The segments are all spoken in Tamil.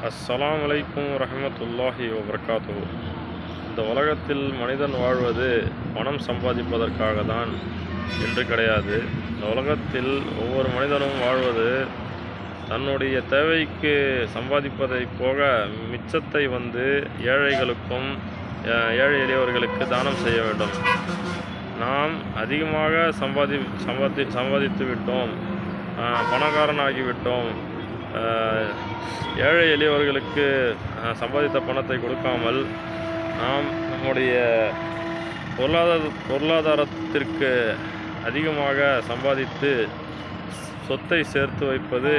அஸ்ஸலாமு அலைக்கும் வரஹ்மத்துல்லாஹி வபரகாத்துஹு. இந்த உலகத்தில் மனிதன் வாழ்வது பணம் சம்பாதிப்பதற்காக தான் என்று கிடையாது. இந்த உலகத்தில் ஒவ்வொரு மனிதனும் வாழ்வது தன்னுடைய தேவைக்கு சம்பாதிப்பதை போக மிச்சத்தை ஏழைகளுக்கும் ஏழை எளியவர்களுக்கு தானம் செய்ய வேண்டும். நாம் அதிகமாக சம்பாதித்து விட்டோம், பணக்காரனாகிவிட்டோம், ஏழை எளியவர்களுக்கு சம்பாதித்த பணத்தை கொடுக்காமல் நாம் நம்முடைய பொருளாதாரத்திற்கு அதிகமாக சம்பாதித்து சொத்தை சேர்த்து வைப்பது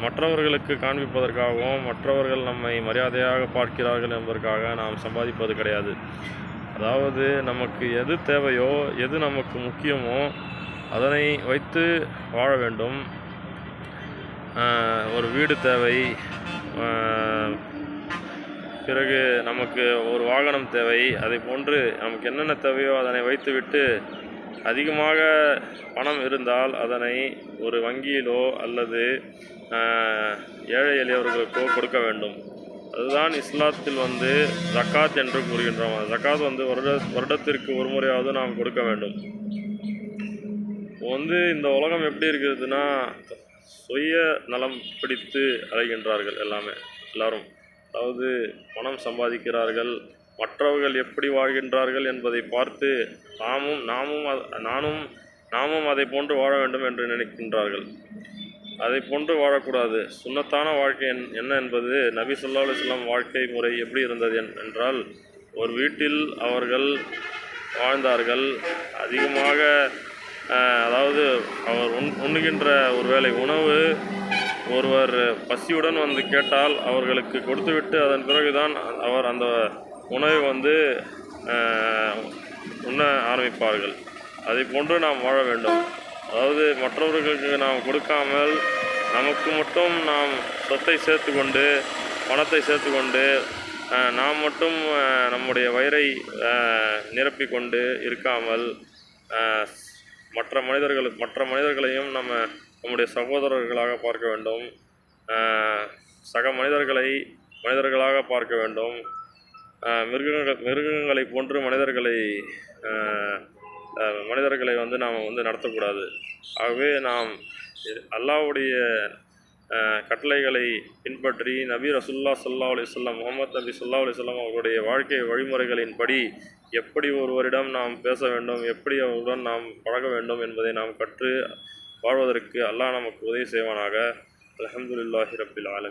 மற்றவர்களுக்கு காண்பிப்பதற்காகவும் மற்றவர்கள் நம்மை மரியாதையாக பார்க்கிறார்கள் என்பதற்காக நாம் சம்பாதிப்பது கிடையாது. அதாவது நமக்கு எது தேவையோ, எது நமக்கு முக்கியமோ அதனை வைத்து வாழ வேண்டும். ஒரு வீடு தேவை, பிறகு நமக்கு ஒரு வாகனம் தேவை, அதை போன்று நமக்கு என்னென்ன தேவையோ அதனை வைத்துவிட்டு அதிகமாக பணம் இருந்தால் அதனை ஒரு வங்கியிலோ அல்லது ஏழை எளியவர்களுக்கோ கொடுக்க வேண்டும். அதுதான் இஸ்லாத்தில் ஜக்காத் என்று கூறுகின்றோம். ஜக்காத் வருடத்திற்கு ஒரு முறையாவது நாம் கொடுக்க வேண்டும். இந்த உலகம் எப்படி இருக்கிறதுனா, சுய நலம் பிடித்து அலைகின்றார்கள் எல்லாரும். அதாவது பணம் சம்பாதிக்கிறார்கள், மற்றவர்கள் எப்படி வாழ்கின்றார்கள் என்பதை பார்த்து நாமும் அதை போன்று வாழ வேண்டும் என்று நினைக்கின்றார்கள். அதை போன்று வாழக்கூடாது. சுன்னத்தான வாழ்க்கை என்ன என்பது நபி ஸல்லல்லாஹு அலைஹி வஸல்லம் வாழ்க்கை முறை எப்படி இருந்தது என்றால், ஒரு வீட்டில் அவர்கள் வாழ்ந்தார்கள். அதிகமாக அதாவது அவர் உண்ணுகின்ற ஒருவேளை உணவு ஒருவர் பசியுடன் கேட்டால் அவர்களுக்கு கொடுத்துவிட்டு அதன் பிறகுதான் அவர் அந்த உணவை உண்ண ஆரம்பிப்பார்கள். அதை போன்று நாம் வாழ வேண்டும். அதாவது மற்றவர்களுக்கு நாம் கொடுக்காமல் நமக்கு மட்டும் நாம் சொத்தை சேர்த்து கொண்டு, பணத்தை சேர்த்து கொண்டு, நாம் மட்டும் நம்முடைய வயிறை நிரப்பிக்கொண்டு இருக்காமல் மற்ற மனிதர்களையும் நம்முடைய சகோதரர்களாக பார்க்க வேண்டும். சக மனிதர்களாக பார்க்க வேண்டும். மிருகங்களை போன்று மனிதர்களை நாம் நடத்தக்கூடாது. ஆகவே நாம் அல்லாஹ்வுடைய கட்டளைகளை பின்பற்றி நபி ரசூலுல்லாஹி ஸல்லல்லாஹு அலைஹி வஸல்லம் முஹம்மது நபி ஸல்லல்லாஹு அலைஹி வஸல்லம் அவருடைய வாழ்க்கை வழிமுறைகளின்படி எப்படி ஒருவரிடம் நாம் பேச வேண்டும், எப்படி அவருடன் நாம் பழக வேண்டும் என்பதை நாம் கற்று வாழ்வதற்கு அல்லாஹ் நமக்கு உதவி செய்வானாக. அல்ஹம்துலில்லாஹி ரப்பில் ஆலமீன்.